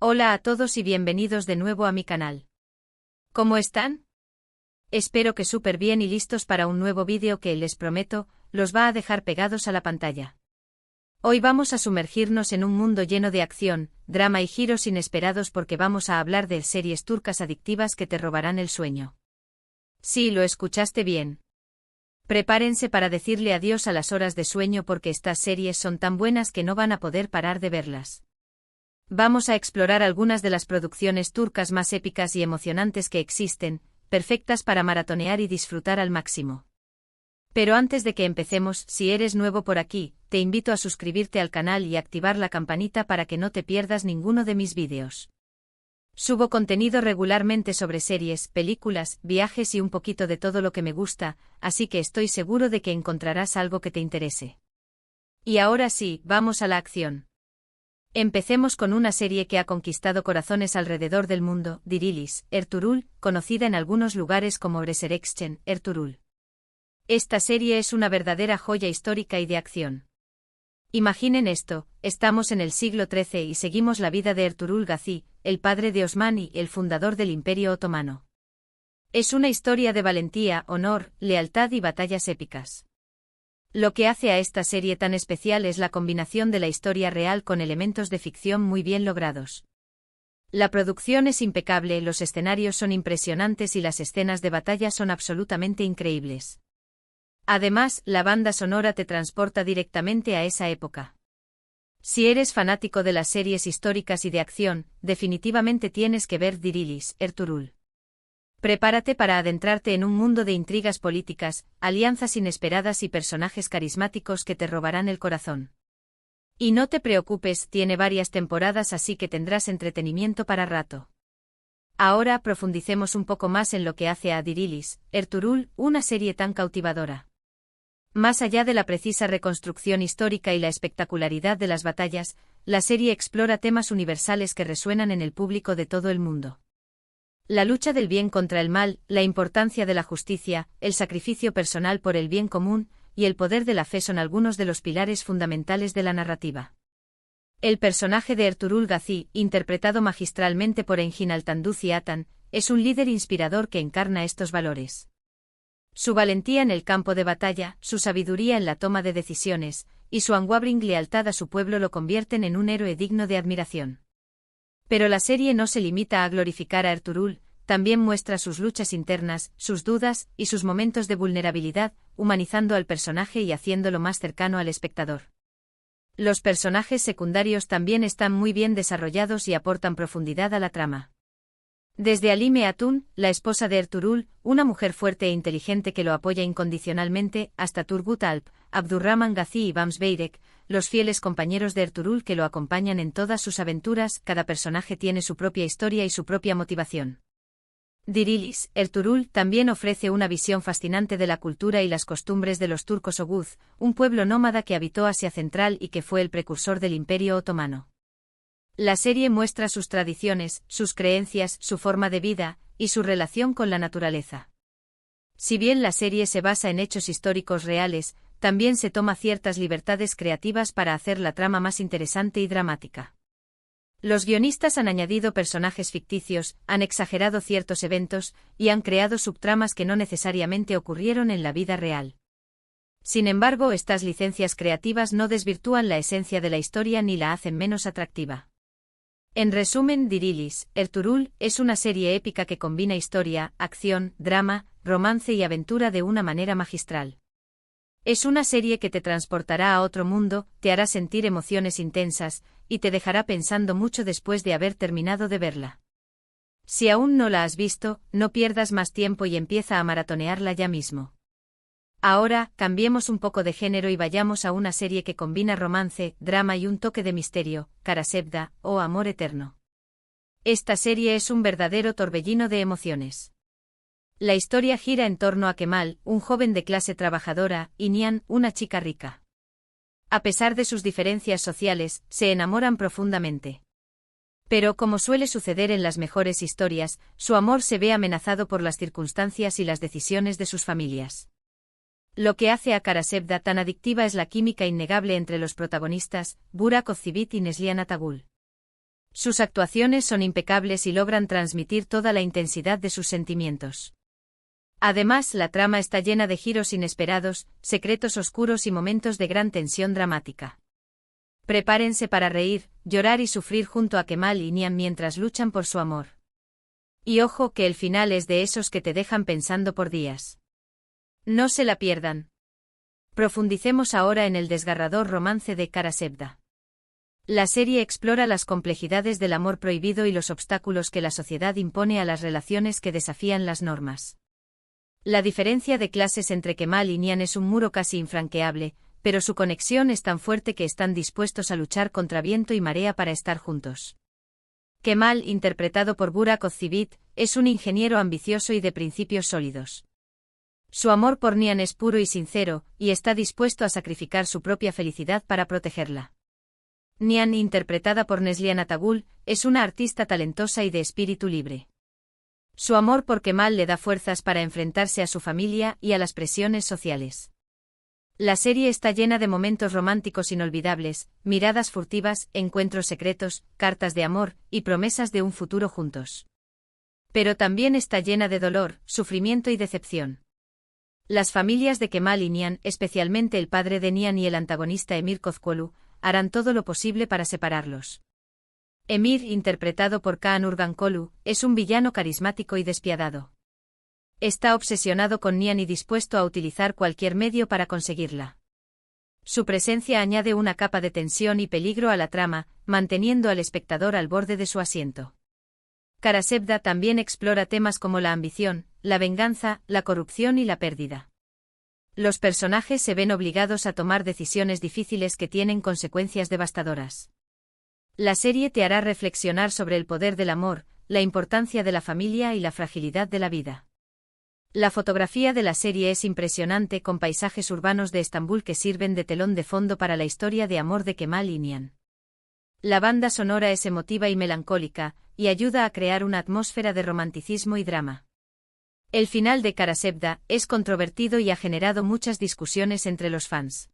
Hola a todos y bienvenidos de nuevo a mi canal. ¿Cómo están? Espero que súper bien y listos para un nuevo vídeo que, les prometo, los va a dejar pegados a la pantalla. Hoy vamos a sumergirnos en un mundo lleno de acción, drama y giros inesperados porque vamos a hablar de series turcas adictivas que te robarán el sueño. Sí, lo escuchaste bien. Prepárense para decirle adiós a las horas de sueño porque estas series son tan buenas que no van a poder parar de verlas. Vamos a explorar algunas de las producciones turcas más épicas y emocionantes que existen, perfectas para maratonear y disfrutar al máximo. Pero antes de que empecemos, si eres nuevo por aquí, te invito a suscribirte al canal y activar la campanita para que no te pierdas ninguno de mis vídeos. Subo contenido regularmente sobre series, películas, viajes y un poquito de todo lo que me gusta, así que estoy seguro de que encontrarás algo que te interese. Y ahora sí, vamos a la acción. Empecemos con una serie que ha conquistado corazones alrededor del mundo, Dirilis, Ertuğrul, conocida en algunos lugares como Resurrection, Ertuğrul. Esta serie es una verdadera joya histórica y de acción. Imaginen esto, estamos en el siglo XIII y seguimos la vida de Ertuğrul Gazi, el padre de Osman y el fundador del Imperio Otomano. Es una historia de valentía, honor, lealtad y batallas épicas. Lo que hace a esta serie tan especial es la combinación de la historia real con elementos de ficción muy bien logrados. La producción es impecable, los escenarios son impresionantes y las escenas de batalla son absolutamente increíbles. Además, la banda sonora te transporta directamente a esa época. Si eres fanático de las series históricas y de acción, definitivamente tienes que ver Dirilis, Ertuğrul. Prepárate para adentrarte en un mundo de intrigas políticas, alianzas inesperadas y personajes carismáticos que te robarán el corazón. Y no te preocupes, tiene varias temporadas así que tendrás entretenimiento para rato. Ahora profundicemos un poco más en lo que hace a Dirilis, Ertuğrul, una serie tan cautivadora. Más allá de la precisa reconstrucción histórica y la espectacularidad de las batallas, la serie explora temas universales que resuenan en el público de todo el mundo. La lucha del bien contra el mal, la importancia de la justicia, el sacrificio personal por el bien común, y el poder de la fe son algunos de los pilares fundamentales de la narrativa. El personaje de Ertuğrul Gazi, interpretado magistralmente por Engin Altan Atan, es un líder inspirador que encarna estos valores. Su valentía en el campo de batalla, su sabiduría en la toma de decisiones, y su unwavering lealtad a su pueblo lo convierten en un héroe digno de admiración. Pero la serie no se limita a glorificar a Ertuğrul, también muestra sus luchas internas, sus dudas y sus momentos de vulnerabilidad, humanizando al personaje y haciéndolo más cercano al espectador. Los personajes secundarios también están muy bien desarrollados y aportan profundidad a la trama. Desde Halime Hatun, la esposa de Ertuğrul, una mujer fuerte e inteligente que lo apoya incondicionalmente, hasta Turgut Alp, Abdurrahman Gazi y Bams Beyrek, los fieles compañeros de Ertuğrul que lo acompañan en todas sus aventuras, cada personaje tiene su propia historia y su propia motivación. Dirilis, Ertuğrul, también ofrece una visión fascinante de la cultura y las costumbres de los turcos Oghuz, un pueblo nómada que habitó Asia Central y que fue el precursor del Imperio Otomano. La serie muestra sus tradiciones, sus creencias, su forma de vida, y su relación con la naturaleza. Si bien la serie se basa en hechos históricos reales, también se toma ciertas libertades creativas para hacer la trama más interesante y dramática. Los guionistas han añadido personajes ficticios, han exagerado ciertos eventos, y han creado subtramas que no necesariamente ocurrieron en la vida real. Sin embargo, estas licencias creativas no desvirtúan la esencia de la historia ni la hacen menos atractiva. En resumen, Dirilis, Ertuğrul, es una serie épica que combina historia, acción, drama, romance y aventura de una manera magistral. Es una serie que te transportará a otro mundo, te hará sentir emociones intensas, y te dejará pensando mucho después de haber terminado de verla. Si aún no la has visto, no pierdas más tiempo y empieza a maratonearla ya mismo. Ahora, cambiemos un poco de género y vayamos a una serie que combina romance, drama y un toque de misterio, Karasevda, o Amor Eterno. Esta serie es un verdadero torbellino de emociones. La historia gira en torno a Kemal, un joven de clase trabajadora, y Nihan, una chica rica. A pesar de sus diferencias sociales, se enamoran profundamente. Pero como suele suceder en las mejores historias, su amor se ve amenazado por las circunstancias y las decisiones de sus familias. Lo que hace a Karasevda tan adictiva es la química innegable entre los protagonistas, Burak Özçivit y Neslihan Atagul. Sus actuaciones son impecables y logran transmitir toda la intensidad de sus sentimientos. Además, la trama está llena de giros inesperados, secretos oscuros y momentos de gran tensión dramática. Prepárense para reír, llorar y sufrir junto a Kemal y Nihan mientras luchan por su amor. Y ojo que el final es de esos que te dejan pensando por días. No se la pierdan. Profundicemos ahora en el desgarrador romance de Karasevda. La serie explora las complejidades del amor prohibido y los obstáculos que la sociedad impone a las relaciones que desafían las normas. La diferencia de clases entre Kemal y Nihan es un muro casi infranqueable, pero su conexión es tan fuerte que están dispuestos a luchar contra viento y marea para estar juntos. Kemal, interpretado por Burak Özçivit, es un ingeniero ambicioso y de principios sólidos. Su amor por Nihan es puro y sincero, y está dispuesto a sacrificar su propia felicidad para protegerla. Nihan, interpretada por Neslihan Atagul, es una artista talentosa y de espíritu libre. Su amor por Kemal le da fuerzas para enfrentarse a su familia y a las presiones sociales. La serie está llena de momentos románticos inolvidables, miradas furtivas, encuentros secretos, cartas de amor y promesas de un futuro juntos. Pero también está llena de dolor, sufrimiento y decepción. Las familias de Kemal y Nihan, especialmente el padre de Nihan y el antagonista Emir Kozcuoglu, harán todo lo posible para separarlos. Emir, interpretado por Kaan Urgankolu, es un villano carismático y despiadado. Está obsesionado con Nihan y dispuesto a utilizar cualquier medio para conseguirla. Su presencia añade una capa de tensión y peligro a la trama, manteniendo al espectador al borde de su asiento. Karasevda también explora temas como la ambición, la venganza, la corrupción y la pérdida. Los personajes se ven obligados a tomar decisiones difíciles que tienen consecuencias devastadoras. La serie te hará reflexionar sobre el poder del amor, la importancia de la familia y la fragilidad de la vida. La fotografía de la serie es impresionante con paisajes urbanos de Estambul que sirven de telón de fondo para la historia de amor de Kemal y Nihan. La banda sonora es emotiva y melancólica, y ayuda a crear una atmósfera de romanticismo y drama. El final de Karasevda es controvertido y ha generado muchas discusiones entre los fans.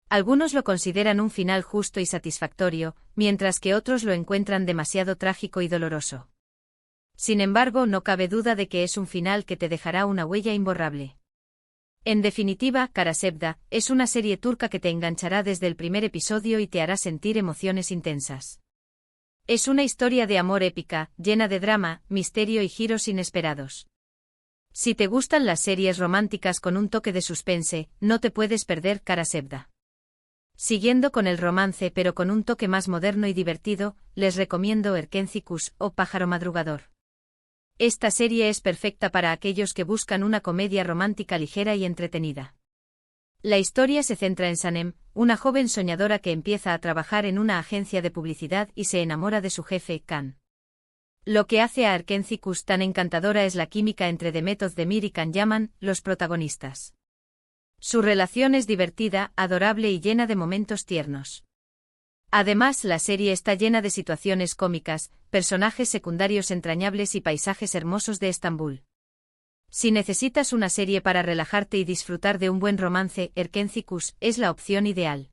Algunos lo consideran un final justo y satisfactorio, mientras que otros lo encuentran demasiado trágico y doloroso. Sin embargo, no cabe duda de que es un final que te dejará una huella imborrable. En definitiva, Karasevda es una serie turca que te enganchará desde el primer episodio y te hará sentir emociones intensas. Es una historia de amor épica, llena de drama, misterio y giros inesperados. Si te gustan las series románticas con un toque de suspense, no te puedes perder Karasevda. Siguiendo con el romance pero con un toque más moderno y divertido, les recomiendo Erkenci Kuş o Pájaro Madrugador. Esta serie es perfecta para aquellos que buscan una comedia romántica ligera y entretenida. La historia se centra en Sanem, una joven soñadora que empieza a trabajar en una agencia de publicidad y se enamora de su jefe, Kaan. Lo que hace a Erkenci Kuş tan encantadora es la química entre Demet Özdemir y Can Yaman, los protagonistas. Su relación es divertida, adorable y llena de momentos tiernos. Además, la serie está llena de situaciones cómicas, personajes secundarios entrañables y paisajes hermosos de Estambul. Si necesitas una serie para relajarte y disfrutar de un buen romance, Erkenci Kuş es la opción ideal.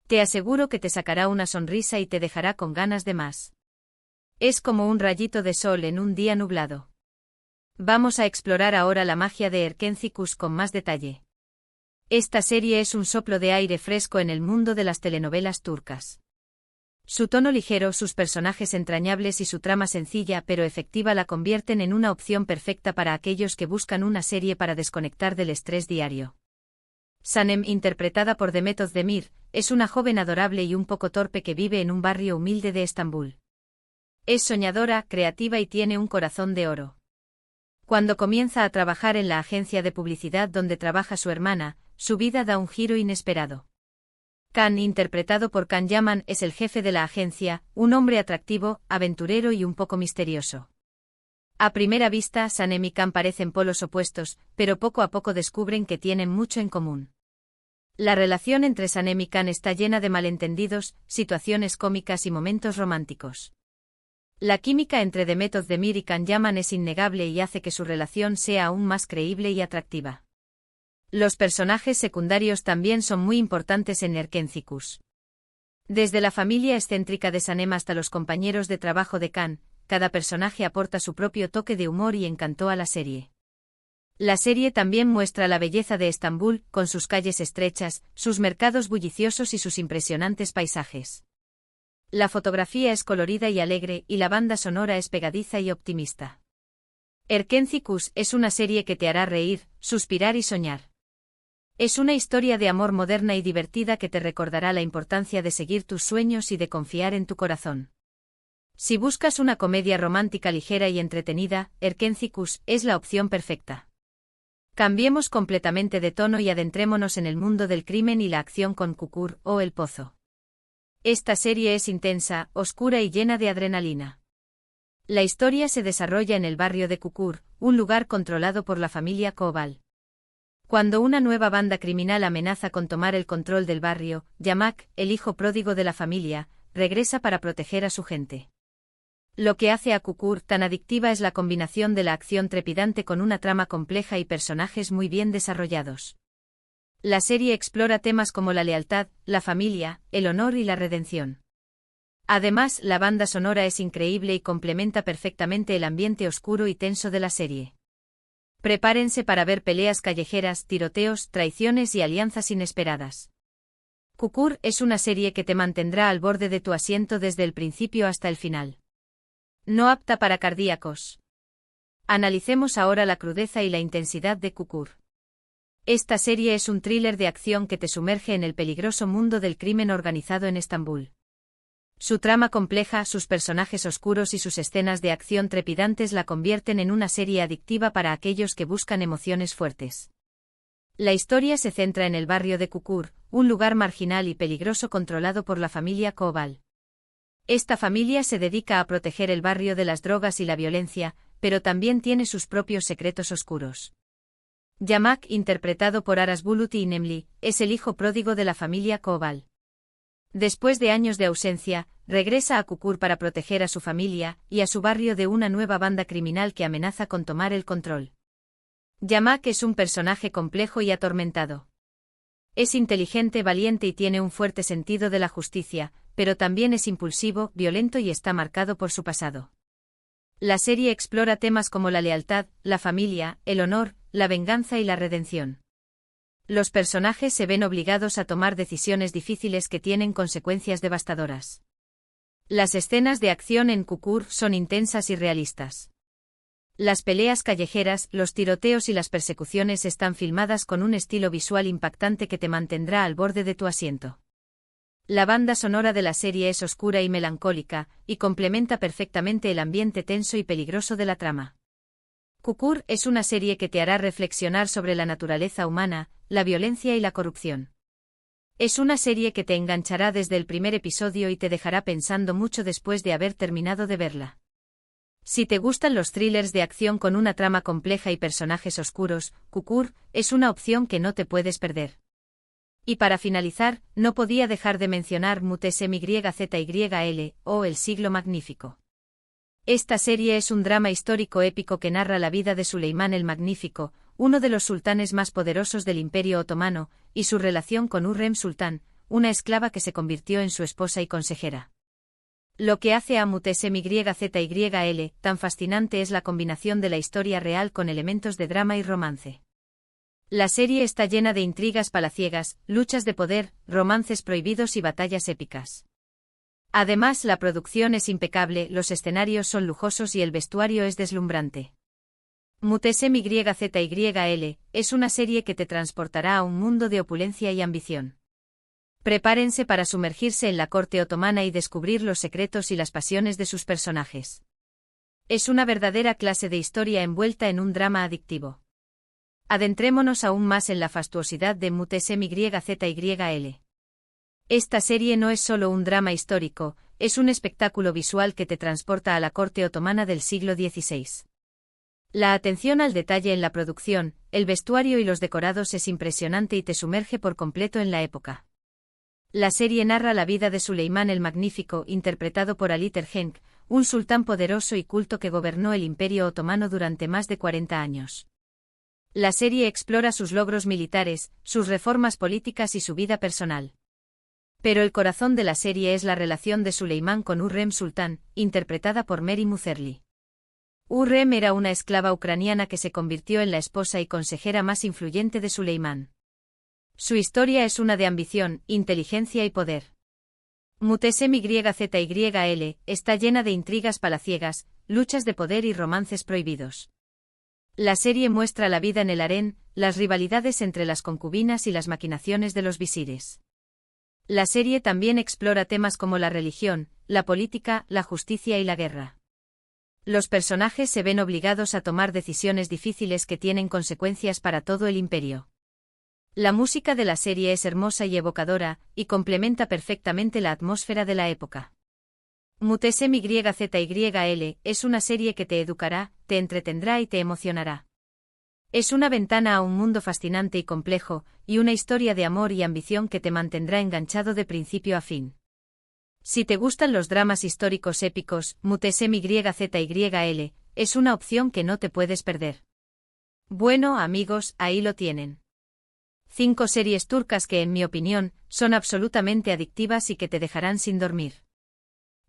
Te aseguro que te sacará una sonrisa y te dejará con ganas de más. Es como un rayito de sol en un día nublado. Vamos a explorar ahora la magia de Erkenci Kuş con más detalle. Esta serie es un soplo de aire fresco en el mundo de las telenovelas turcas. Su tono ligero, sus personajes entrañables y su trama sencilla pero efectiva la convierten en una opción perfecta para aquellos que buscan una serie para desconectar del estrés diario. Sanem, interpretada por Demet Özdemir, es una joven adorable y un poco torpe que vive en un barrio humilde de Estambul. Es soñadora, creativa y tiene un corazón de oro. Cuando comienza a trabajar en la agencia de publicidad donde trabaja su hermana, su vida da un giro inesperado. Kaan, interpretado por Can Yaman, es el jefe de la agencia, un hombre atractivo, aventurero y un poco misterioso. A primera vista, Sanem y Kaan parecen polos opuestos, pero poco a poco descubren que tienen mucho en común. La relación entre Sanem y Kaan está llena de malentendidos, situaciones cómicas y momentos románticos. La química entre Demet Özdemir y Can Yaman es innegable y hace que su relación sea aún más creíble y atractiva. Los personajes secundarios también son muy importantes en Erkenci Kuş. Desde la familia excéntrica de Sanem hasta los compañeros de trabajo de Khan, cada personaje aporta su propio toque de humor y encanto a la serie. La serie también muestra la belleza de Estambul, con sus calles estrechas, sus mercados bulliciosos y sus impresionantes paisajes. La fotografía es colorida y alegre, y la banda sonora es pegadiza y optimista. Erkenci Kuş es una serie que te hará reír, suspirar y soñar. Es una historia de amor moderna y divertida que te recordará la importancia de seguir tus sueños y de confiar en tu corazón. Si buscas una comedia romántica ligera y entretenida, Erkenci Kuş es la opción perfecta. Cambiemos completamente de tono y adentrémonos en el mundo del crimen y la acción con Çukur o El Pozo. Esta serie es intensa, oscura y llena de adrenalina. La historia se desarrolla en el barrio de Çukur, un lugar controlado por la familia Koval. Cuando una nueva banda criminal amenaza con tomar el control del barrio, Yamak, el hijo pródigo de la familia, regresa para proteger a su gente. Lo que hace a Çukur tan adictiva es la combinación de la acción trepidante con una trama compleja y personajes muy bien desarrollados. La serie explora temas como la lealtad, la familia, el honor y la redención. Además, la banda sonora es increíble y complementa perfectamente el ambiente oscuro y tenso de la serie. Prepárense para ver peleas callejeras, tiroteos, traiciones y alianzas inesperadas. Çukur es una serie que te mantendrá al borde de tu asiento desde el principio hasta el final. No apta para cardíacos. Analicemos ahora la crudeza y la intensidad de Çukur. Esta serie es un thriller de acción que te sumerge en el peligroso mundo del crimen organizado en Estambul. Su trama compleja, sus personajes oscuros y sus escenas de acción trepidantes la convierten en una serie adictiva para aquellos que buscan emociones fuertes. La historia se centra en el barrio de Çukur, un lugar marginal y peligroso controlado por la familia Koval. Esta familia se dedica a proteger el barrio de las drogas y la violencia, pero también tiene sus propios secretos oscuros. Yamak, interpretado por Aras Bulut İynemli, es el hijo pródigo de la familia Koval. Después de años de ausencia, regresa a Çukur para proteger a su familia y a su barrio de una nueva banda criminal que amenaza con tomar el control. Yamak es un personaje complejo y atormentado. Es inteligente, valiente y tiene un fuerte sentido de la justicia, pero también es impulsivo, violento y está marcado por su pasado. La serie explora temas como la lealtad, la familia, el honor, la venganza y la redención. Los personajes se ven obligados a tomar decisiones difíciles que tienen consecuencias devastadoras. Las escenas de acción en Çukur son intensas y realistas. Las peleas callejeras, los tiroteos y las persecuciones están filmadas con un estilo visual impactante que te mantendrá al borde de tu asiento. La banda sonora de la serie es oscura y melancólica, y complementa perfectamente el ambiente tenso y peligroso de la trama. Çukur es una serie que te hará reflexionar sobre la naturaleza humana, la violencia y la corrupción. Es una serie que te enganchará desde el primer episodio y te dejará pensando mucho después de haber terminado de verla. Si te gustan los thrillers de acción con una trama compleja y personajes oscuros, Çukur es una opción que no te puedes perder. Y para finalizar, no podía dejar de mencionar Muhteşem Yüzyıl o El Siglo Magnífico. Esta serie es un drama histórico épico que narra la vida de Suleimán el Magnífico, uno de los sultanes más poderosos del Imperio Otomano, y su relación con Hürrem Sultán, una esclava que se convirtió en su esposa y consejera. Lo que hace a Muhteşem Yüzyıl tan fascinante es la combinación de la historia real con elementos de drama y romance. La serie está llena de intrigas palaciegas, luchas de poder, romances prohibidos y batallas épicas. Además, la producción es impecable, los escenarios son lujosos y el vestuario es deslumbrante. Muhteşem Yüzyıl es una serie que te transportará a un mundo de opulencia y ambición. Prepárense para sumergirse en la corte otomana y descubrir los secretos y las pasiones de sus personajes. Es una verdadera clase de historia envuelta en un drama adictivo. Adentrémonos aún más en la fastuosidad de Muhteşem Yüzyıl. Esta serie no es solo un drama histórico, es un espectáculo visual que te transporta a la corte otomana del siglo XVI. La atención al detalle en la producción, el vestuario y los decorados es impresionante y te sumerge por completo en la época. La serie narra la vida de Suleimán el Magnífico, interpretado por Ali Tergenk, un sultán poderoso y culto que gobernó el Imperio Otomano durante más de 40 años. La serie explora sus logros militares, sus reformas políticas y su vida personal. Pero el corazón de la serie es la relación de Suleimán con Hürrem Sultan, interpretada por Mary Muzerli. Hürrem era una esclava ucraniana que se convirtió en la esposa y consejera más influyente de Suleimán. Su historia es una de ambición, inteligencia y poder. Muhtesem YZYL está llena de intrigas palaciegas, luchas de poder y romances prohibidos. La serie muestra la vida en el harén, las rivalidades entre las concubinas y las maquinaciones de los visires. La serie también explora temas como la religión, la política, la justicia y la guerra. Los personajes se ven obligados a tomar decisiones difíciles que tienen consecuencias para todo el imperio. La música de la serie es hermosa y evocadora, y complementa perfectamente la atmósfera de la época. Muhtesem YZYL es una serie que te educará, te entretendrá y te emocionará. Es una ventana a un mundo fascinante y complejo, y una historia de amor y ambición que te mantendrá enganchado de principio a fin. Si te gustan los dramas históricos épicos, Muhtesem YZYL es una opción que no te puedes perder. Bueno, amigos, ahí lo tienen. 5 series turcas que, en mi opinión, son absolutamente adictivas y que te dejarán sin dormir.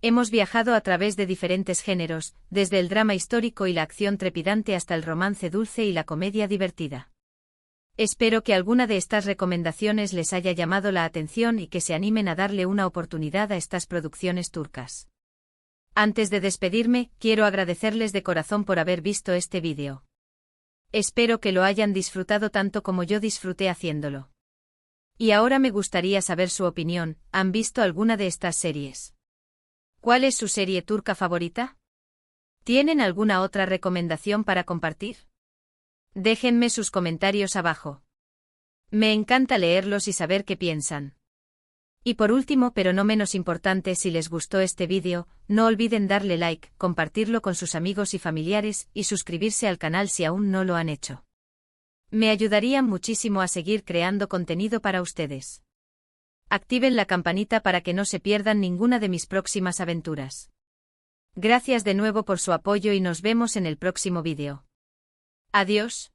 Hemos viajado a través de diferentes géneros, desde el drama histórico y la acción trepidante hasta el romance dulce y la comedia divertida. Espero que alguna de estas recomendaciones les haya llamado la atención y que se animen a darle una oportunidad a estas producciones turcas. Antes de despedirme, quiero agradecerles de corazón por haber visto este vídeo. Espero que lo hayan disfrutado tanto como yo disfruté haciéndolo. Y ahora me gustaría saber su opinión, ¿han visto alguna de estas series? ¿Cuál es su serie turca favorita? ¿Tienen alguna otra recomendación para compartir? Déjenme sus comentarios abajo. Me encanta leerlos y saber qué piensan. Y por último, pero no menos importante, si les gustó este vídeo, no olviden darle like, compartirlo con sus amigos y familiares, y suscribirse al canal si aún no lo han hecho. Me ayudarían muchísimo a seguir creando contenido para ustedes. Activen la campanita para que no se pierdan ninguna de mis próximas aventuras. Gracias de nuevo por su apoyo y nos vemos en el próximo vídeo. Adiós.